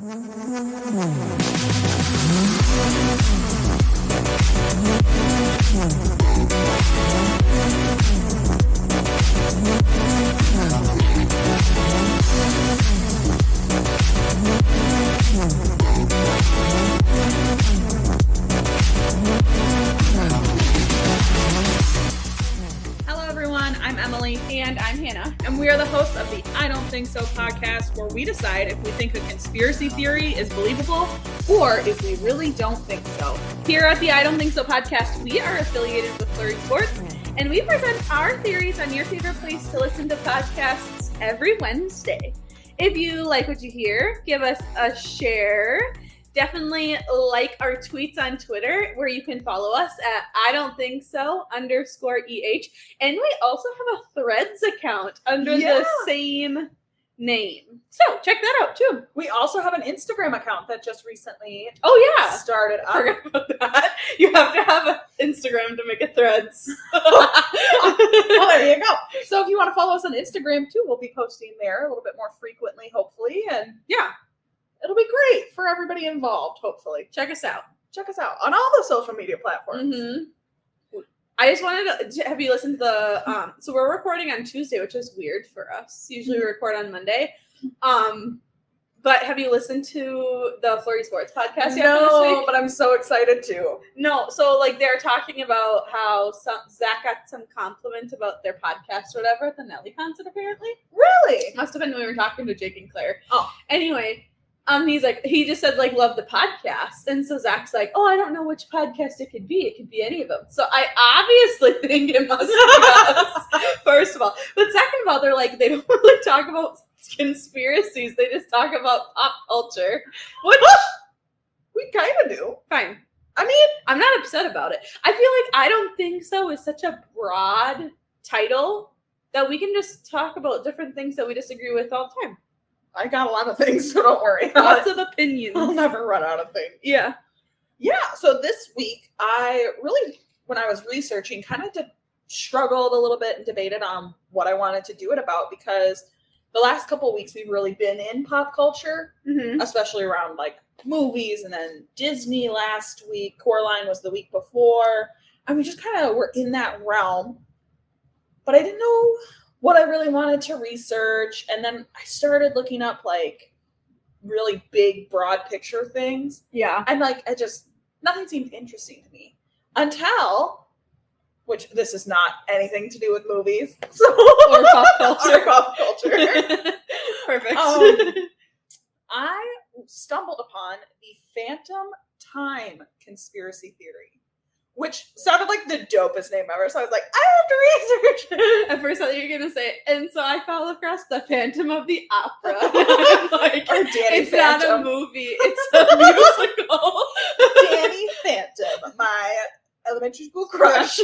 I'm Emily. And I'm Hannah. And we are the hosts of the I Don't Think So podcast, where we decide if we think a conspiracy theory is believable or if we really don't think so. Here at the I Don't Think So podcast, we are affiliated with Flurry Sports, and we present our theories on your favorite place to listen to podcasts every Wednesday. If you like what you hear, give us a share. Definitely like our tweets on Twitter, where you can follow us at I Don't Think So _EH. And we also have a Threads account under the same name. So check that out too. We also have an Instagram account that just recently started up. Forgot about that. You have to have an Instagram to make a Threads. Well, there you go. So if you want to follow us on Instagram too, we'll be posting there a little bit more frequently, hopefully. And it'll be great for everybody involved, hopefully. Check us out. Check us out on all the social media platforms. Mm-hmm. I just wanted to have you listen to the, so we're recording on Tuesday, which is weird for us. Usually we record on Monday. But have you listened to the Flurry Sports podcast yet No, this week? but I'm so excited to. No, so like they're talking about how Zach got some compliment about their podcast or whatever at the Nelly concert apparently. Really? Must have been when we were talking to Jake and Claire. Oh. Anyway, he just said, like, love the podcast. And so Zach's like, oh, I don't know which podcast it could be. It could be any of them. So I obviously think it must be us, first of all. But second of all, they're like, they don't really talk about conspiracies. They just talk about pop culture. Which we kind of do. Fine. I mean, I'm not upset about it. I feel like I Don't Think So is such a broad title that we can just talk about different things that we disagree with all the time. I got a lot of things, so don't worry. Lots of opinions. I'll never run out of things. Yeah. Yeah, so this week, I really, when I was researching, kind of struggled a little bit and debated on what I wanted to do it about, because the last couple of weeks we've really been in pop culture, especially around like movies, and then Disney last week, Coraline was the week before, and we just kind of were in that realm, but I didn't know what I really wanted to research. And then I started looking up like really big, broad picture things. Yeah. And like, nothing seemed interesting to me until, which this is not anything to do with movies. So, or pop culture. Or pop culture. Perfect. I stumbled upon the Phantom Time conspiracy theory, which sounded like the dopest name ever. So I was like, I have to research. At first I thought you were going to say, and so I fell across the Phantom of the Opera. Like, or Danny it's Phantom. not a movie, it's a musical. Danny Phantom, my elementary school crush.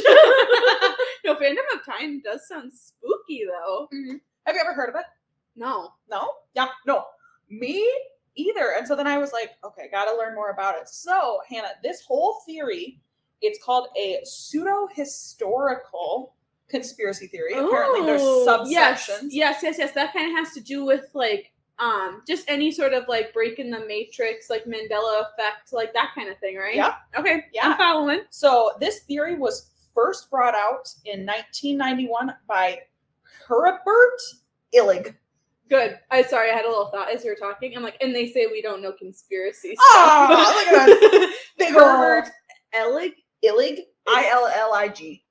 No, Phantom of Time does sound spooky, though. Mm-hmm. Have you ever heard of it? No. No? Yeah, no. Me either. And so then I was like, okay, gotta learn more about it. So, Hannah, this whole theory, it's called a pseudo-historical conspiracy theory. Apparently there's subsections. Yes. That kind of has to do with like just any sort of like break in the matrix, like Mandela effect, like that kind of thing, right? Yeah. Okay. Yeah. I'm following. So this theory was first brought out in 1991 by Herbert Illig. Good. I had a little thought as you were talking. I'm like, and they say we don't know conspiracy stuff. Oh, look at that. Big Herbert Illig. Illig. I-L-L-I-G.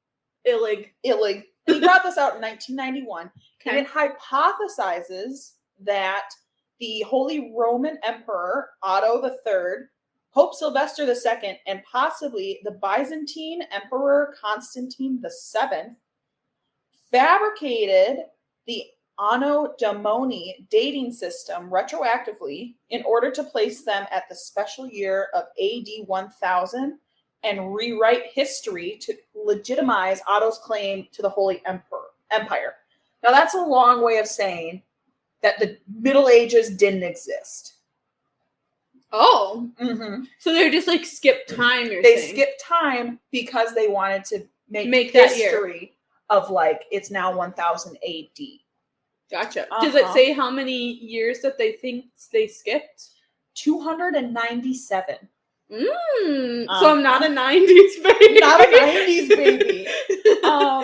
Illig. Illig. He brought this out in 1991. Okay. And it hypothesizes that the Holy Roman Emperor Otto III, Pope Sylvester II, and possibly the Byzantine Emperor Constantine VII fabricated the Anno Domini dating system retroactively in order to place them at the special year of AD 1000 and rewrite history to legitimize Otto's claim to the Holy Empire. Now, that's a long way of saying that the Middle Ages didn't exist. Oh. Mm-hmm. So they're just like skip time, you're They saying? skipped time because they wanted to make that history of like, it's now 1000 AD. Gotcha. Does it say how many years that they think they skipped? 297. So I'm not a 90s baby. Not a 90s baby.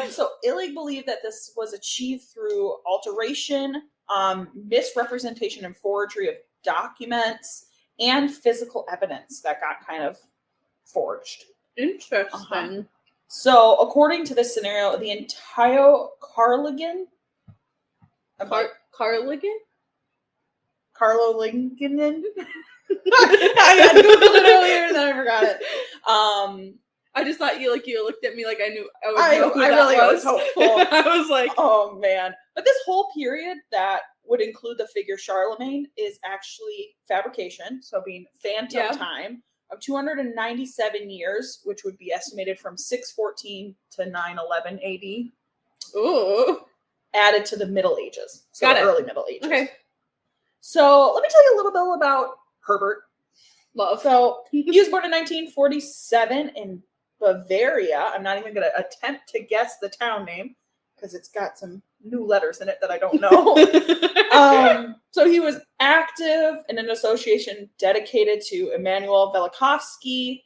So Illig believed that this was achieved through alteration, misrepresentation and forgery of documents, and physical evidence that got kind of forged. Interesting. So according to this scenario, the entire Carlolingian? I googled it earlier and then I forgot it. I just thought you looked at me like I knew I would I know who that really was. was hopeful. I was like, Oh man. But this whole period that would include the figure Charlemagne is actually fabrication, so being phantom time of 297 years, which would be estimated from 614 to 911 AD. ooh. Added to the Middle Ages. So Got the it. early Middle Ages. Okay. So let me tell you a little bit about Herbert. Love. So he was born in 1947 in Bavaria. I'm not even going to attempt to guess the town name because it's got some new letters in it that I don't know. So he was active in an association dedicated to Immanuel Velikovsky,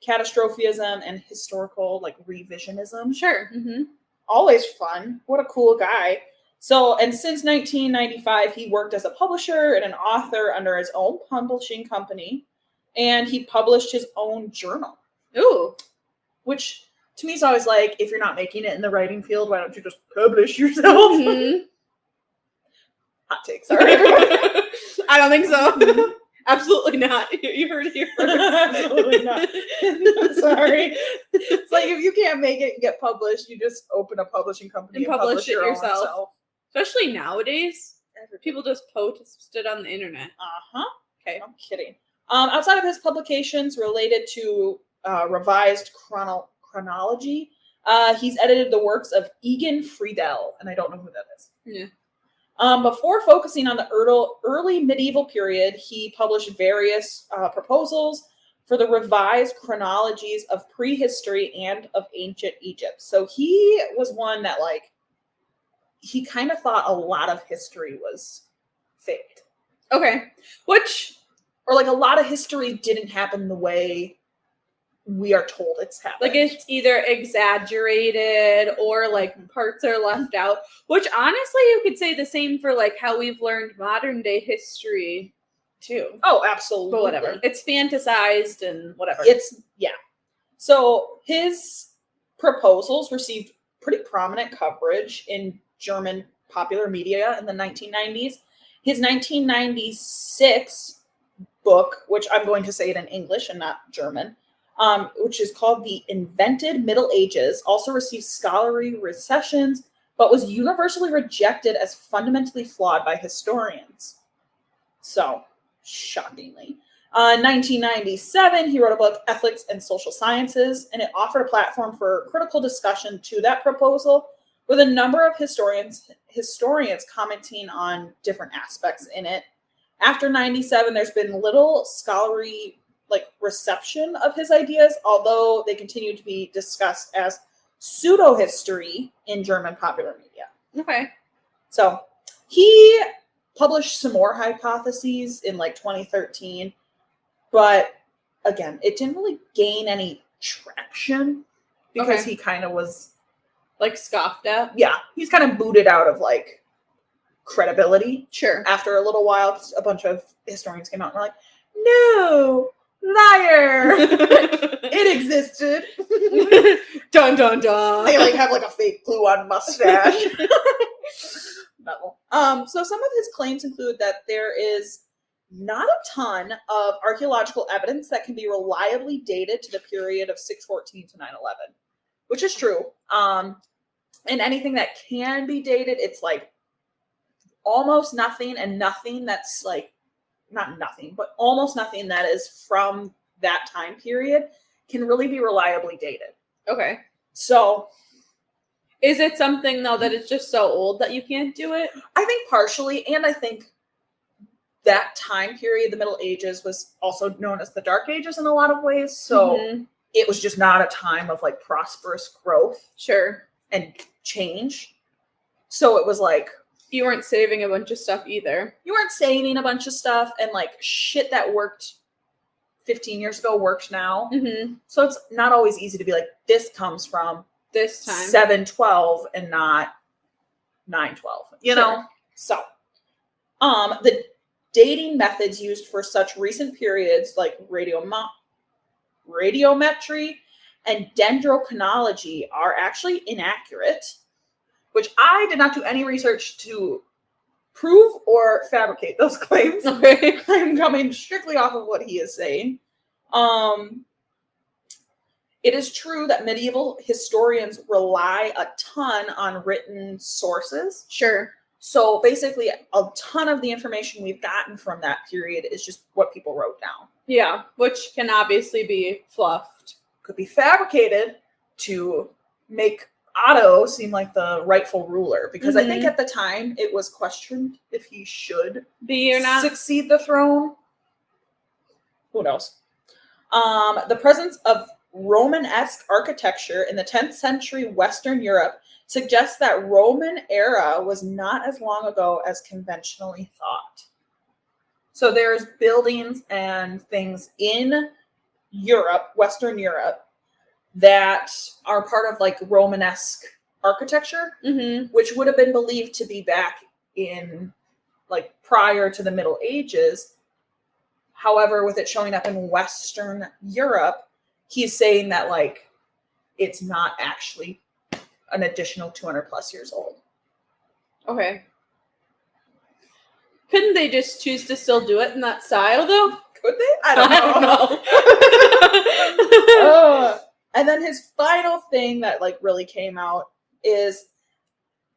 catastrophism, and historical revisionism. Sure. Mm-hmm. Always fun. What a cool guy. So, and since 1995, he worked as a publisher and an author under his own publishing company, and he published his own journal. Ooh. Which, to me, is always like, if you're not making it in the writing field, why don't you just publish yourself? Mm-hmm. Hot take, sorry. I don't think so. Absolutely not. You heard it here first. Absolutely not. Sorry. It's like, if you can't make it and get published, you just open a publishing company And publish it your own yourself. self. Especially nowadays, people just post it on the internet. Uh-huh. Okay. I'm kidding. Outside of his publications related to revised chronology, he's edited the works of Egon Friedel, and I don't know who that is. Yeah. Before focusing on the early medieval period, he published various proposals for the revised chronologies of prehistory and of ancient Egypt. So he was one that, he kind of thought a lot of history was faked. Okay. Which, or a lot of history didn't happen the way we are told it's happening. it's either exaggerated or parts are left out, which honestly you could say the same for how we've learned modern day history too. Oh, absolutely. But whatever. It's fantasized and whatever. So his proposals received pretty prominent coverage in German popular media in the 1990s. His 1996 book, which I'm going to say it in English and not German, which is called The Invented Middle Ages, also received scholarly recensions, but was universally rejected as fundamentally flawed by historians. So, shockingly. In 1997, he wrote a book, Ethics and Social Sciences, and it offered a platform for critical discussion to that proposal, with a number of historians commenting on different aspects in it. After 97, there's been little scholarly reception of his ideas, although they continue to be discussed as pseudo-history in German popular media. Okay. So he published some more hypotheses in 2013, but again, it didn't really gain any traction because he kind of was scoffed at. Yeah, he's kind of booted out of credibility. Sure. After a little while, a bunch of historians came out and were like, "No, liar! It existed." Dun dun dun. They have a fake glue-on mustache. No. So some of his claims include that there is not a ton of archaeological evidence that can be reliably dated to the period of 614 to 911, which is true. And anything that can be dated, it's almost nothing, and nothing that's not nothing, but almost nothing that is from that time period can really be reliably dated. Okay. So is it something though that it's just so old that you can't do it? I think partially, and I think that time period, the Middle Ages, was also known as the Dark Ages in a lot of ways. So it was just not a time of prosperous growth. Sure. And change. So it was You weren't saving a bunch of stuff either. You weren't saving a bunch of stuff, and like shit that worked 15 years ago works now. Mm-hmm. So it's not always easy to be like, this comes from This time. 712 and not 912, you know? So, the dating methods used for such recent periods like radiometry and dendrochronology are actually inaccurate, which I did not do any research to prove or fabricate those claims. Okay. I'm coming strictly off of what he is saying. It is true that medieval historians rely a ton on written sources. Sure. So basically, a ton of the information we've gotten from that period is just what people wrote down. Yeah, which can obviously be fluffed. Could be fabricated to make Otto seem like the rightful ruler, because I think at the time it was questioned if he should Be or not. succeed the throne. Who knows? The presence of Romanesque architecture in the 10th century Western Europe suggests that Roman era was not as long ago as conventionally thought. So there's buildings and things in Europe, Western Europe, that are part of like Romanesque architecture, which would have been believed to be back in like prior to the Middle Ages. However, with it showing up in Western Europe, he's saying that like it's not actually an additional 200 plus years old. Okay. Couldn't they just choose to still do it in that style though? Could they? I don't know. And then his final thing that like really came out is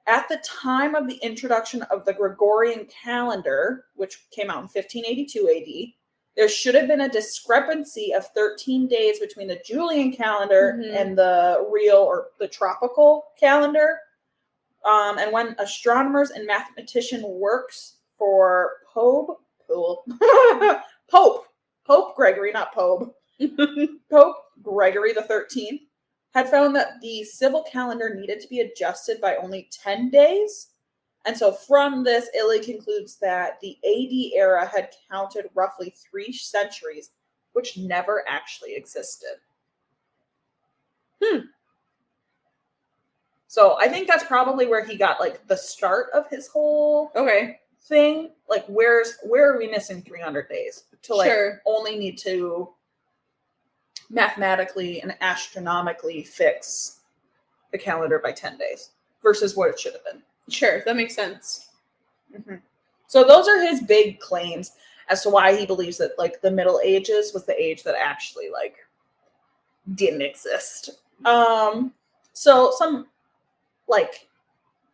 at the time of the introduction of the Gregorian calendar, which came out in 1582 AD, there should have been a discrepancy of 13 days between the Julian calendar and the real or the tropical calendar. And when astronomers and mathematician works for Pope Gregory, not Pope, Pope Gregory the 13th had found that the civil calendar needed to be adjusted by only 10 days. And so from this, Illig concludes that the AD era had counted roughly 3 centuries, which never actually existed. So I think that's probably where he got like the start of his whole thing. Like where are we missing 300 days to like only need to mathematically and astronomically fix the calendar by 10 days versus what it should have been. Sure, that makes sense. So those are his big claims as to why he believes that like the Middle Ages was the age that actually like didn't exist. So some like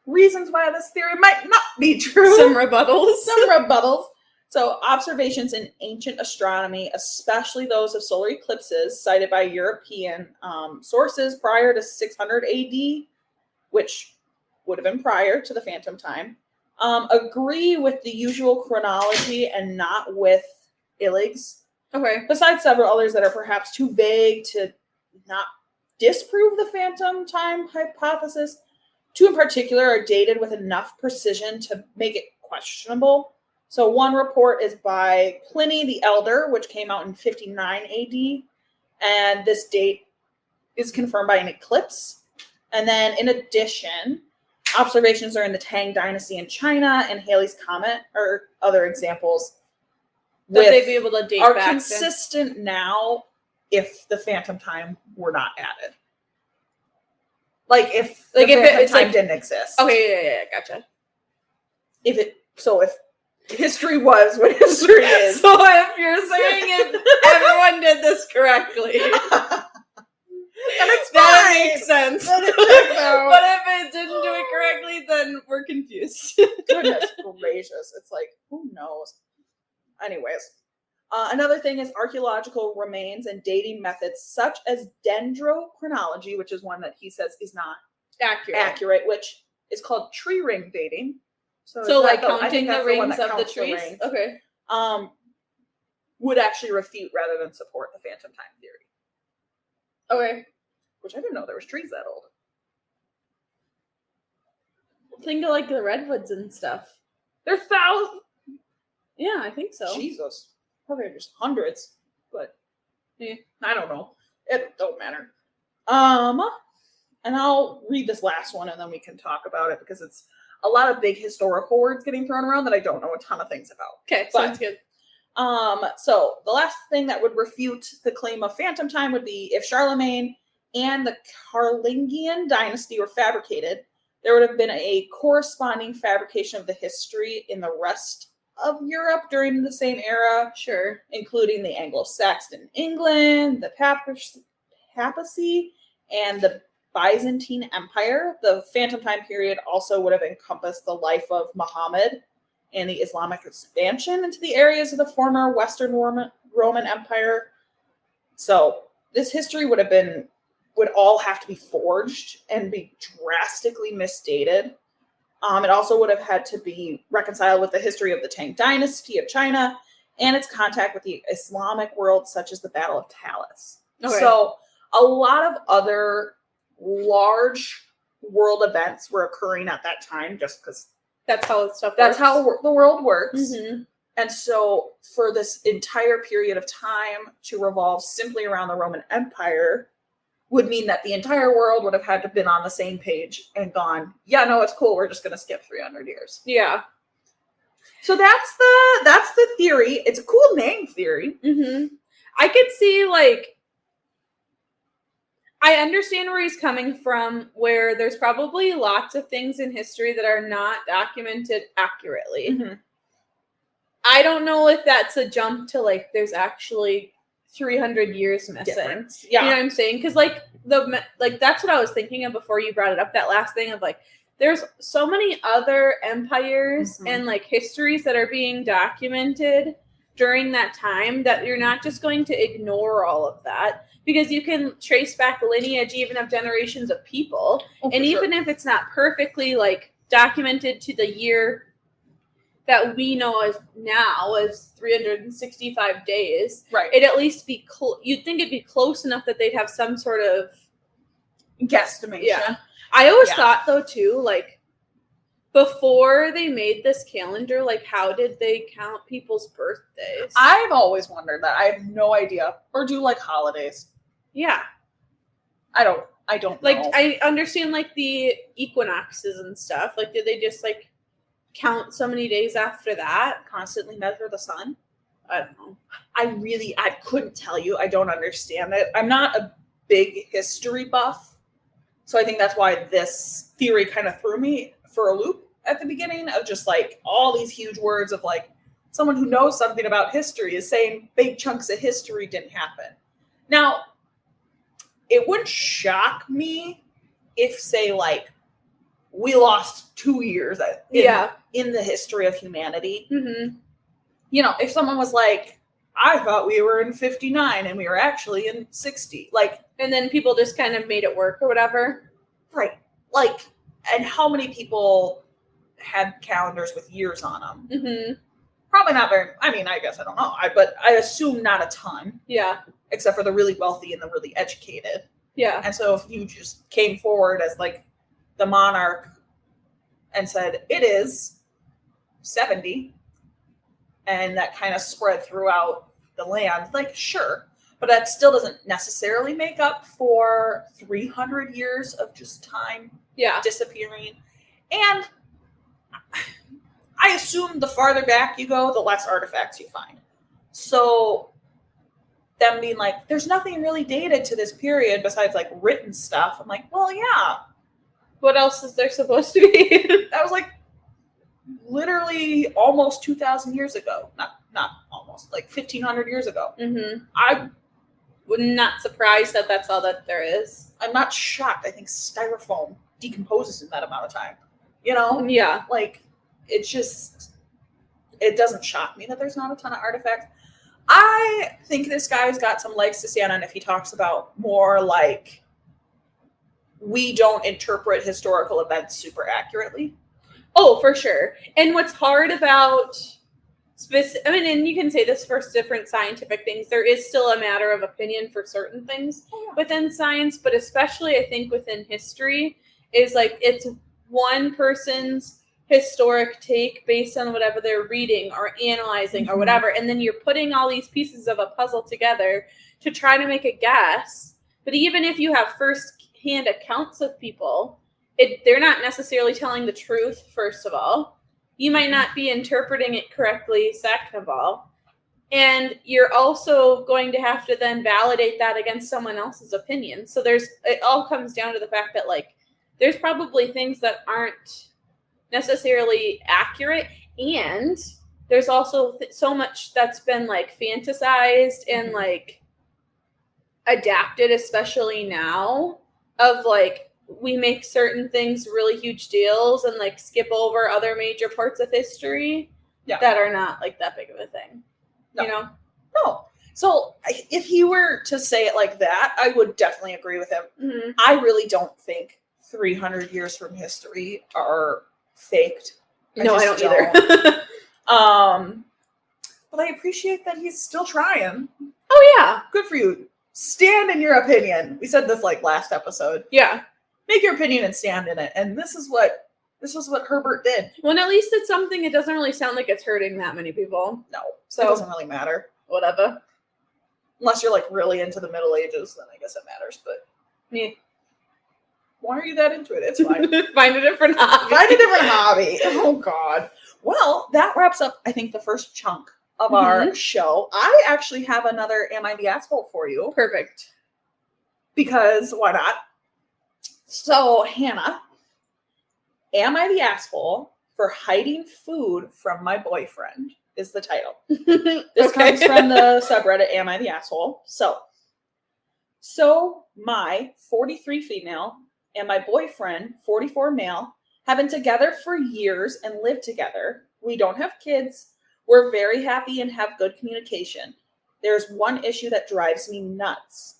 reasons why this theory might not be true. Some rebuttals. So observations in ancient astronomy, especially those of solar eclipses cited by European sources prior to 600 AD, which would have been prior to the phantom time, agree with the usual chronology and not with Illig's. Besides several others that are perhaps too vague to not disprove the phantom time hypothesis. 2 in particular are dated with enough precision to make it questionable. So one report is by Pliny the Elder, which came out in 59 AD, and this date is confirmed by an eclipse. And then in addition, observations are in the Tang Dynasty in China and Halley's Comet are other examples that they'd be able to date are back consistent now if the phantom time were not added. Like if the phantom time didn't exist. Okay, yeah, gotcha. If history was what history is. So if you're saying if everyone did this correctly, that makes sense. But if it didn't do it correctly, then we're confused. Goodness gracious. It's like, who knows? Anyways. Another thing is archaeological remains and dating methods such as dendrochronology, which is one that he says is not accurate, which is called tree ring dating. So like counting the rings of the trees? Okay. Would actually refute rather than support the phantom time theory. Okay. Which I didn't know there was trees that old. think of like the redwoods and stuff. They're thousands. Yeah, I think so. Jesus. Probably just hundreds. But I don't know. It don't matter. And I'll read this last one and then we can talk about it because it's a lot of big historical words getting thrown around that I don't know a ton of things about. Okay, But- sounds good. So the last thing that would refute the claim of phantom time would be if Charlemagne and the Carolingian dynasty were fabricated, there would have been a corresponding fabrication of the history in the rest of Europe during the same era, Sure. including the Anglo-Saxon England, the papacy, and the Byzantine Empire. The Phantom Time period also would have encompassed the life of Muhammad and the Islamic expansion into the areas of the former Western Roman Empire. So this history would all have to be forged and be drastically misdated. It also would have had to be reconciled with the history of the Tang Dynasty of China and its contact with the Islamic world, such as the Battle of Talis. Okay. So a lot of other large world events were occurring at that time just because That's how stuff that's works. how the world works. Mhm. And so for this entire period of time to revolve simply around the Roman Empire would mean that the entire world would have had to been on the same page and gone, yeah, no, it's cool. We're just going to skip 300 years. Yeah. So that's the theory. It's a cool name theory. Mm-hmm. I could see, like, I understand where he's coming from, where there's probably lots of things in history that are not documented accurately. Mm-hmm. I don't know if that's a jump to, like, there's actually 300 years missing. Difference. You know Yeah. what I'm saying? Because, like, that's what I was thinking of before you brought it up, that last thing of, like, there's so many other empires Mhm. and, like, histories that are being documented during that time that you're not just going to ignore all of that, because you can trace back lineage even of generations of people. And even if it's not perfectly, like, documented to the year that we know as now as 365 days, right, it'd at least be you'd think it'd be close enough that they'd have some sort of guesstimation. Yeah. I always Yeah. thought, though, too, like, before they made this calendar, like, how did they count people's birthdays? I've always wondered that. I have no idea. Or do like holidays. Yeah. I don't Like, know. I understand, like, the equinoxes and stuff. Like, did they just, like, count so many days after that? Constantly measure the sun. I don't know. I couldn't tell you. I don't understand it. I'm not a big history buff. So I think that's why this theory kind of threw me for a loop at the beginning of just like all these huge words of like someone who knows something about history is saying big chunks of history didn't happen. Now, it wouldn't shock me if, say, like, we lost 2 years in the history of humanity. Mm-hmm. You know, if someone was like, I thought we were in 59 and we were actually in 60. Like, And then people just kind of made it work or whatever. right. Like, and how many people had calendars with years on them? Mm-hmm. Probably not very, I mean, I guess I don't know. But I assume not a ton, Yeah. except for the really wealthy and the really educated. Yeah. And so if you just came forward as like the monarch and said, it is 70, and that kind of spread throughout the land, like, sure. But that still doesn't necessarily make up for 300 years of just time Yeah. disappearing. And I assume the farther back you go, the less artifacts you find. So them being like, there's nothing really dated to this period besides like written stuff. I'm like, well, yeah, What else is there supposed to be? that was like literally almost 2,000 years ago. Not almost, like 1,500 years ago. Mm-hmm. I'm Not surprised that that's all that there is. not shocked. I think styrofoam decomposes in that amount of time. You know? Yeah. Like, it doesn't shock me that there's not a ton of artifacts. I think this guy's got some legs to stand on if he talks about more like we don't interpret historical events super accurately. Oh, for sure. And what's hard about and you can say this for different scientific things, there is still a matter of opinion for certain things within science, but especially I think within history is like it's one person's historic take based on whatever they're reading or analyzing or whatever, and then you're putting all these pieces of a puzzle together to try to make a guess. But even if you have first-hand accounts of people, they're not necessarily telling the truth, first of all. You might not be interpreting it correctly, second of all. And you're also going to have to then validate that against someone else's opinion. So it all comes down to the fact that, like, there's probably things that aren't necessarily accurate, and there's also so much that's been, like, fantasized and, like, adapted, especially now, of, like, we make certain things really huge deals and, like, skip over other major parts of history that are not, like, that big of a thing. No. You know? No. So if he were to say it like that, I would definitely agree with him. Mm-hmm. I really don't think 300 years from history are faked. No, I don't either. But I appreciate that he's still trying. Oh, yeah. Good for you. Stand in your opinion. We said this, like, last episode. Yeah. Make your opinion and stand in it. And this is what Herbert did. Well, and at least it's something, it doesn't really sound like it's hurting that many people. No. So it doesn't really matter. Whatever. Unless you're, like, really into the Middle Ages, then I guess it matters. But yeah. Why are you that into it? It's fine. Find a different hobby. Find a different hobby. Oh, God. Well, that wraps up, I think, the first chunk of our show. I actually have another Am I the Asshole for you. Perfect. Because why not? So, Hannah, Am I the Asshole for hiding food from my boyfriend is the title. This comes from the subreddit Am I the Asshole? So my 43 female and my boyfriend, 44 male, have been together for years and live together. We don't have kids. We're very happy and have good communication. There's one issue that drives me nuts.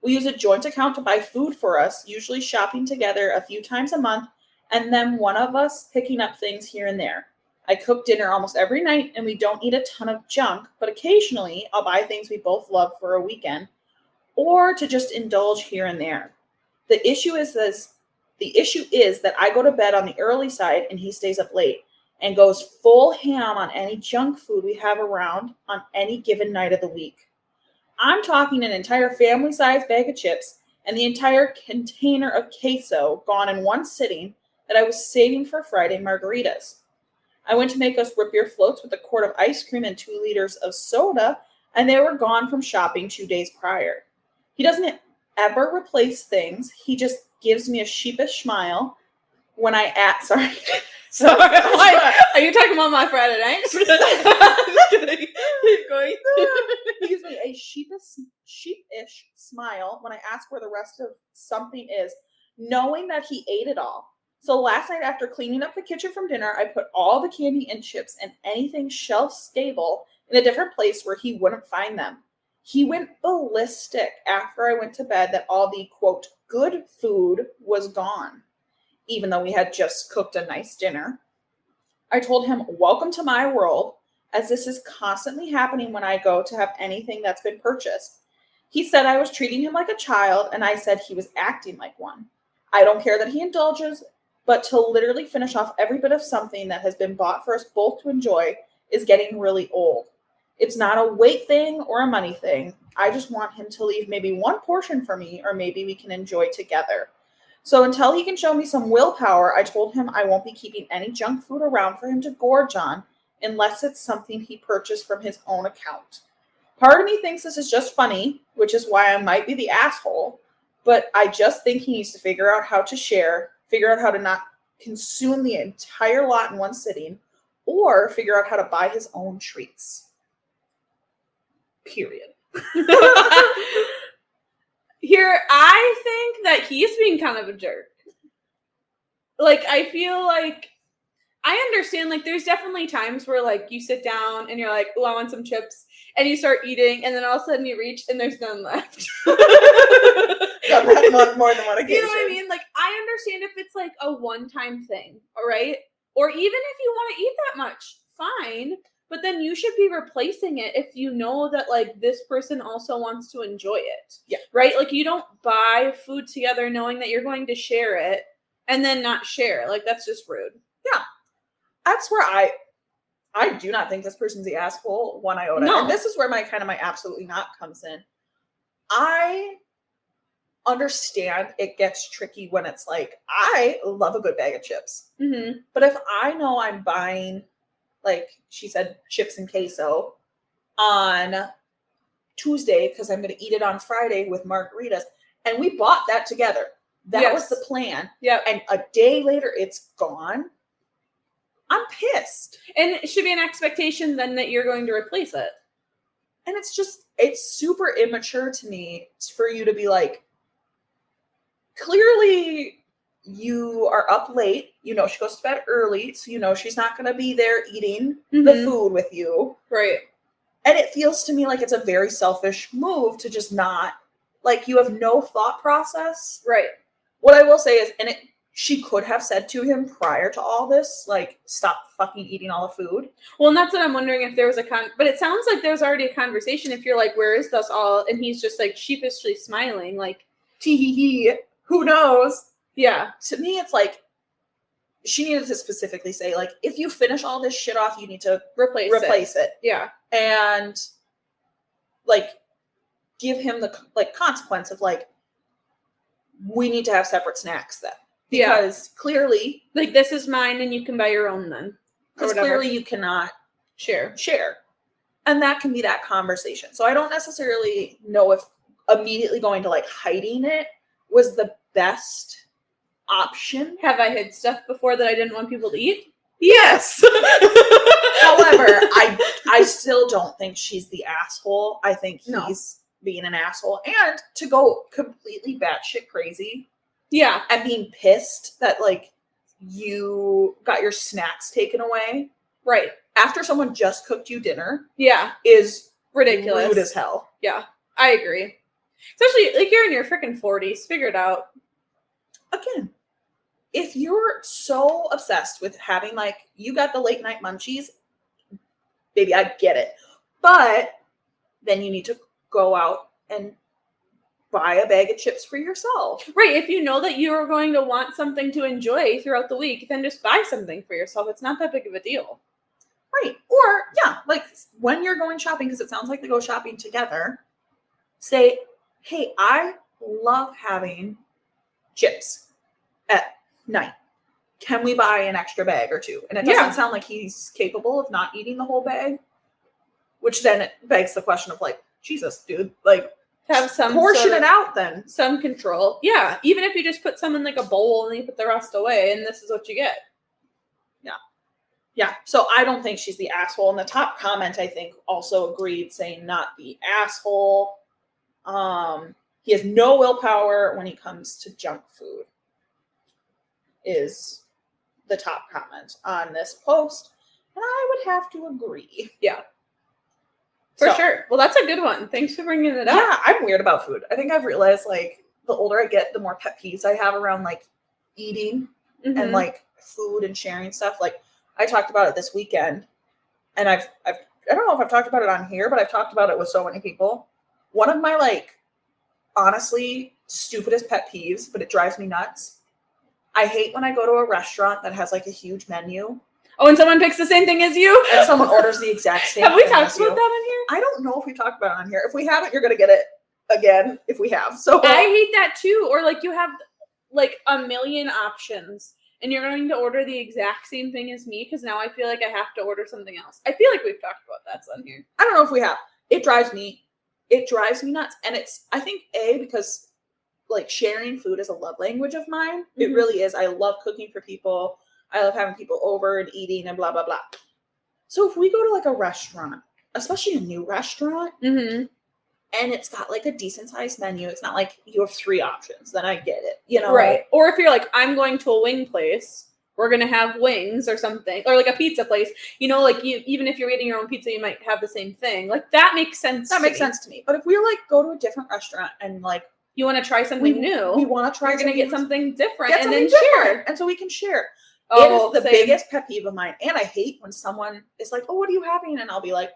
We use a joint account to buy food for us, usually shopping together a few times a month, and then one of us picking up things here and there. I cook dinner almost every night, and we don't eat a ton of junk, but occasionally I'll buy things we both love for a weekend, or to just indulge here and there. The issue is that I go to bed on the early side, and he stays up late, and goes full ham on any junk food we have around on any given night of the week. I'm talking an entire family-sized bag of chips and the entire container of queso gone in one sitting that I was saving for Friday margaritas. I went to make us root beer floats with a quart of ice cream and 2 liters of soda, and they were gone from shopping 2 days prior. He doesn't ever replace things. He just gives me a sheepish smile when I Sorry. Are you talking about my Friday night? Keep going. He gives me a sheepish smile when I ask where the rest of something is, knowing that he ate it all. So last night, after cleaning up the kitchen from dinner, I put all the candy and chips and anything shelf stable in a different place where he wouldn't find them. He went ballistic after I went to bed that all the, quote, good food was gone, even though we had just cooked a nice dinner. I told him, welcome to my world, as this is constantly happening when I go to have anything that's been purchased. He said I was treating him like a child, and I said he was acting like one. I don't care that he indulges, but to literally finish off every bit of something that has been bought for us both to enjoy is getting really old. It's not a weight thing or a money thing. I just want him to leave maybe one portion for me, or maybe we can enjoy together. So until he can show me some willpower, I told him I won't be keeping any junk food around for him to gorge on unless it's something he purchased from his own account. Part of me thinks this is just funny, which is why I might be the asshole, but I just think he needs to figure out how to share, figure out how to not consume the entire lot in one sitting, or figure out how to buy his own treats. Period. Here, I think that he's being kind of a jerk. Like, I feel like, I understand, like, there's definitely times where, like, you sit down and you're like, oh, I want some chips, and you start eating, and then all of a sudden you reach and there's none left. Done that more than one occasion. You know what I mean? Like, I understand if it's, like, a one-time thing, all right? Or even if you want to eat that much, fine. But then you should be replacing it if you know that, like, this person also wants to enjoy it. Yeah. Right? Like, you don't buy food together knowing that you're going to share it and then not share. Like, that's just rude. Yeah. That's where I do not think this person's the asshole 1 iota. No. And this is where my absolutely not comes in. I understand it gets tricky when it's like, I love a good bag of chips. Mm-hmm. But if I know I'm buying, like she said, chips and queso on Tuesday because I'm going to eat it on Friday with margaritas, and we bought that together. That was the plan. Yeah. And a day later, it's gone. I'm pissed. And it should be an expectation then that you're going to replace it. And it's super immature to me for you to be like, clearly you are up late. You know, she goes to bed early. So, you know, she's not going to be there eating the food with you. Right. And it feels to me like it's a very selfish move to just not, like, you have no thought process. Right. What I will say is, she could have said to him prior to all this, like, stop fucking eating all the food. Well, and that's what I'm wondering if there was but it sounds like there's already a conversation if you're like, where is this all? And he's just like sheepishly smiling, like, tee hee hee, who knows? Yeah. To me, it's like, she needed to specifically say, like, if you finish all this shit off, you need to replace it. Yeah. And, like, give him the, like, consequence of, like, we need to have separate snacks then. Because clearly, like, this is mine and you can buy your own then. Because clearly you cannot share. And that can be that conversation. So I don't necessarily know if immediately going to, like, hiding it was the best option. Have I hid stuff before that I didn't want people to eat? Yes. However, I still don't think she's the asshole. I think he's being an asshole. And to go completely batshit crazy. Yeah. And being pissed that, like, you got your snacks taken away. Right. After someone just cooked you dinner. Yeah. Is ridiculous. Rude as hell. Yeah. I agree. Especially, like, you're in your freaking 40s. Figure it out. Again, if you're so obsessed with having, like, you got the late night munchies, baby, I get it. But then you need to go out and buy a bag of chips for yourself. Right. If you know that you are going to want something to enjoy throughout the week, then just buy something for yourself. It's not that big of a deal. Right. Or, yeah, like, when you're going shopping, because it sounds like they go shopping together, say, hey, I love having chips at night. Can we buy an extra bag or two? And it doesn't sound like he's capable of not eating the whole bag, which then it begs the question of, like, Jesus, dude, like, have some portion it out then. Some control. Yeah. Even if you just put some in, like, a bowl and you put the rest away and this is what you get. Yeah. Yeah. So I don't think she's the asshole. And the top comment, I think, also agreed, saying not the asshole. He has no willpower when he comes to junk food, is the top comment on this post. And I would have to agree. Yeah. For sure. Well, that's a good one. Thanks for bringing it up. Yeah, I'm weird about food. I think I've realized, like, the older I get, the more pet peeves I have around, like, eating and, like, food and sharing stuff. Like, I talked about it this weekend, and I don't know if I've talked about it on here, but I've talked about it with so many people. One of my, like, honestly stupidest pet peeves, but it drives me nuts. I hate when I go to a restaurant that has, like, a huge menu. Oh, and someone picks the same thing as you? And someone orders the exact same thing. Have we talked about that on here? I don't know if we've talked about it on here. If we haven't, you're going to get it again if we have. So I hate that too. Or, like, you have, like, a million options and you're going to order the exact same thing as me because now I feel like I have to order something else. I feel like we've talked about that on here. I don't know if we have. It drives me nuts. And it's, I think, because, like, sharing food is a love language of mine. Mm-hmm. It really is. I love cooking for people. I love having people over and eating and blah, blah, blah. So if we go to, like, a restaurant, especially a new restaurant, and it's got, like, a decent sized menu, it's not like you have 3 options, then I get it, you know? Right. Or if you're like, I'm going to a wing place, we're going to have wings or something, or like a pizza place, you know, like, you, even if you're eating your own pizza, you might have the same thing. Like, that makes sense. That makes sense to me. But if we, like, go to a different restaurant and, like, you want to try something new, we want to try, you're going to get something different and then share. And so we can share. Oh, it is the biggest pet peeve of mine. And I hate when someone is like, oh, what are you having? And I'll be like,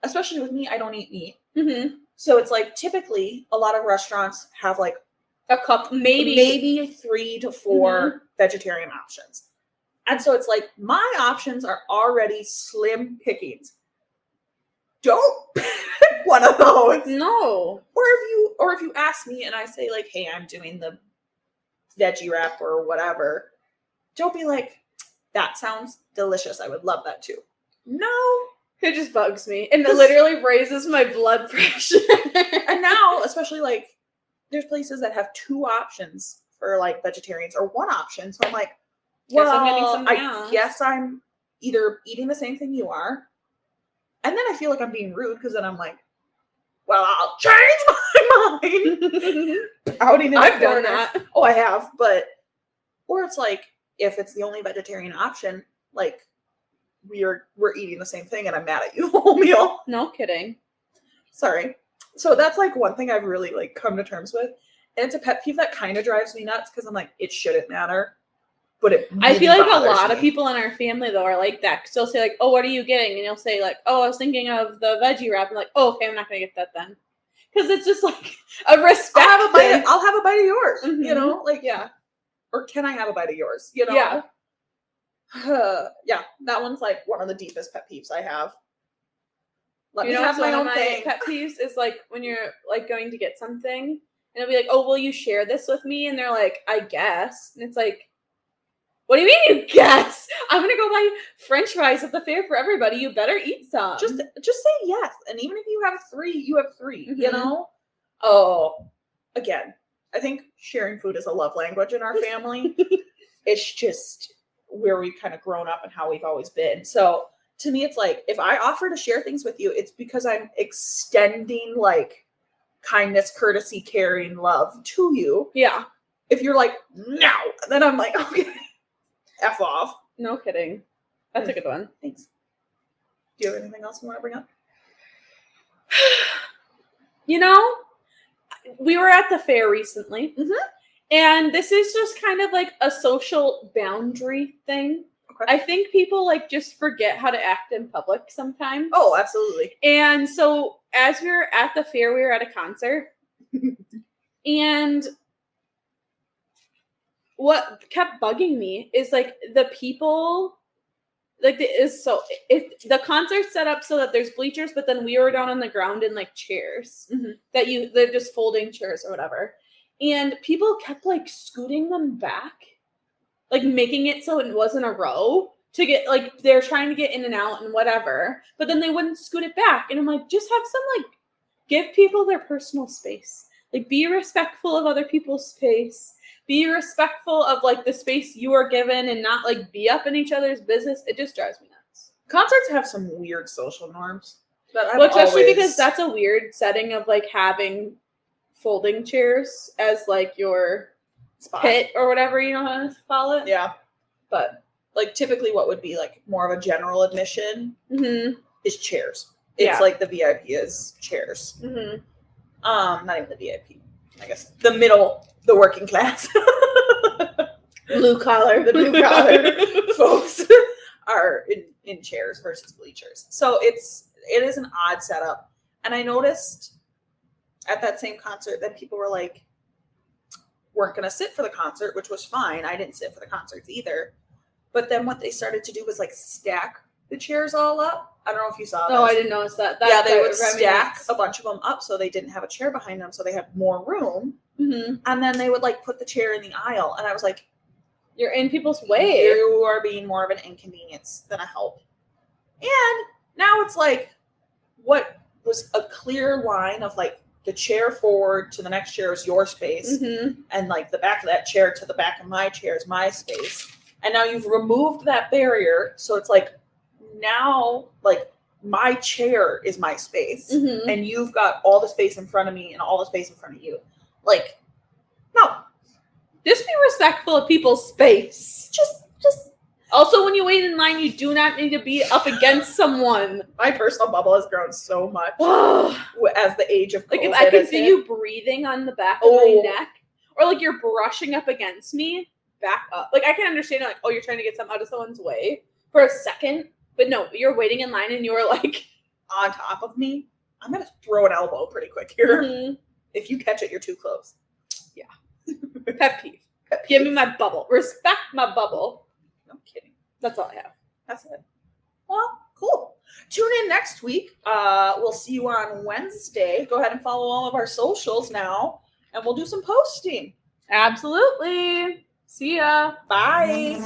especially with me, I don't eat meat. So it's like, typically a lot of restaurants have, like, A cup, maybe 3 to 4 vegetarian options. And so it's like my options are already slim pickings. Don't pick one of those. No. Or if you ask me and I say like, hey, I'm doing the veggie wrap or whatever, don't be like, that sounds delicious. I would love that too. No. It just bugs me. And it literally raises my blood pressure. And now, especially like, there's places that have 2 options for like vegetarians or 1 option. So I'm like, well, I'm getting something I else. guess I'm either eating the same thing you are, and then I feel like I'm being rude because then I'm like, well, I'll change my mind. Outing I've done that. Oh, I have, but or it's like if it's the only vegetarian option, like we're eating the same thing and I'm mad at you the whole meal. No kidding. Sorry. So that's like one thing I've really like come to terms with. And it's a pet peeve that kind of drives me nuts because I'm like, it shouldn't matter. But it really I feel like a bothers lot me. of people in our family though are like that. Cause they'll say like, oh, what are you getting? And you'll say like, oh, I was thinking of the veggie wrap. I'm like, oh, okay, I'm not gonna get that then. Cause it's just like a respect. I'll have a bite of yours. Mhm. You know, like Yeah. Or can I have a bite of yours? You know? Yeah. Yeah, that one's like one of the deepest pet peeves I have. Let You me know have what's my one own of my thing. pet peeves is like when you're like going to get something and it'll be like, oh, will you share this with me? And they're like, I guess. And it's like, what do you mean you guess? I'm gonna go buy French fries at the fair for everybody. You better eat some. Just say yes. And even if you have 3, you have 3. You Mhm. know? Oh, again, I think sharing food is a love language in our family. It's just where we've kind of grown up and how we've always been. So to me, it's like if I offer to share things with you, it's because I'm extending like kindness, courtesy, caring, love to you. Yeah. If you're like, no, then I'm like, okay, F off. No kidding. That's a good one. Thanks. Do you have anything else you want to bring up? You know, we were at the fair recently. Mhm. And this is just kind of like a social boundary thing. Okay. I think people like just forget how to act in public sometimes. Oh, absolutely. And so as we were at the fair, we were at a concert. And what kept bugging me is like the people, like the concert's set up so that there's bleachers, but then we were down on the ground in like chairs Mhm. they're just folding chairs or whatever. And people kept like scooting them back, like making it so it wasn't a row to get like they're trying to get in and out and whatever, but then they wouldn't scoot it back. And I'm like, just have some like give people their personal space. Like be respectful of other people's space. Be respectful of like the space you are given and not like be up in each other's business. It just drives me nuts. Concerts have some weird social norms. That Well, especially because that's a weird setting of like having folding chairs as like your spot. pit or whatever you know how to call it. Yeah. But like typically what would be like more of a general admission Mm-hmm. is chairs. It's Yeah. like the VIP is chairs. Mm-hmm. Not even the VIP. I guess the middle, the working class. Blue collar. The blue collar folks are in chairs versus bleachers. So it is an odd setup. And I noticed at that same concert that people were like, weren't going to sit for the concert, which was fine. I didn't sit for the concerts either. But then what they started to do was like stack the chairs all up. I don't know if you saw that. No, I didn't notice that. Yeah, they would drive me stack nuts. a bunch of them up so they didn't have a chair behind them, so they had more room. Mm-hmm. And then they would like put the chair in the aisle. And I was like, You're in people's way. you are being more of an inconvenience than a help. And now it's like what was a clear line of like the chair forward to the next chair is your space. Mm-hmm. And like the back of that chair to the back of my chair is my space. And now you've removed that barrier. So it's like now like my chair is my space. Mm-hmm. And you've got all the space in front of me and all the space in front of you. Like, no. Just be respectful of people's space. Just Also, when you wait in line, you do not need to be up against someone. my personal bubble has grown so much Like as the age of COVID if I can has see hit. you breathing on the back of my neck, or like you're brushing up against me, back up. Like I can understand like, oh, you're trying to get something out of someone's way for a second, but no, you're waiting in line and you're like on top of me, I'm gonna throw an elbow pretty quick here. Mhm. If you catch it, you're too close. Yeah. Pet peeve. Give me my bubble. Respect my bubble. No kidding. That's all I have. That's it. Well, cool. Tune in next week. We'll see you on Wednesday. Go ahead and follow all of our socials now, and we'll do some posting. Absolutely. See ya. Bye.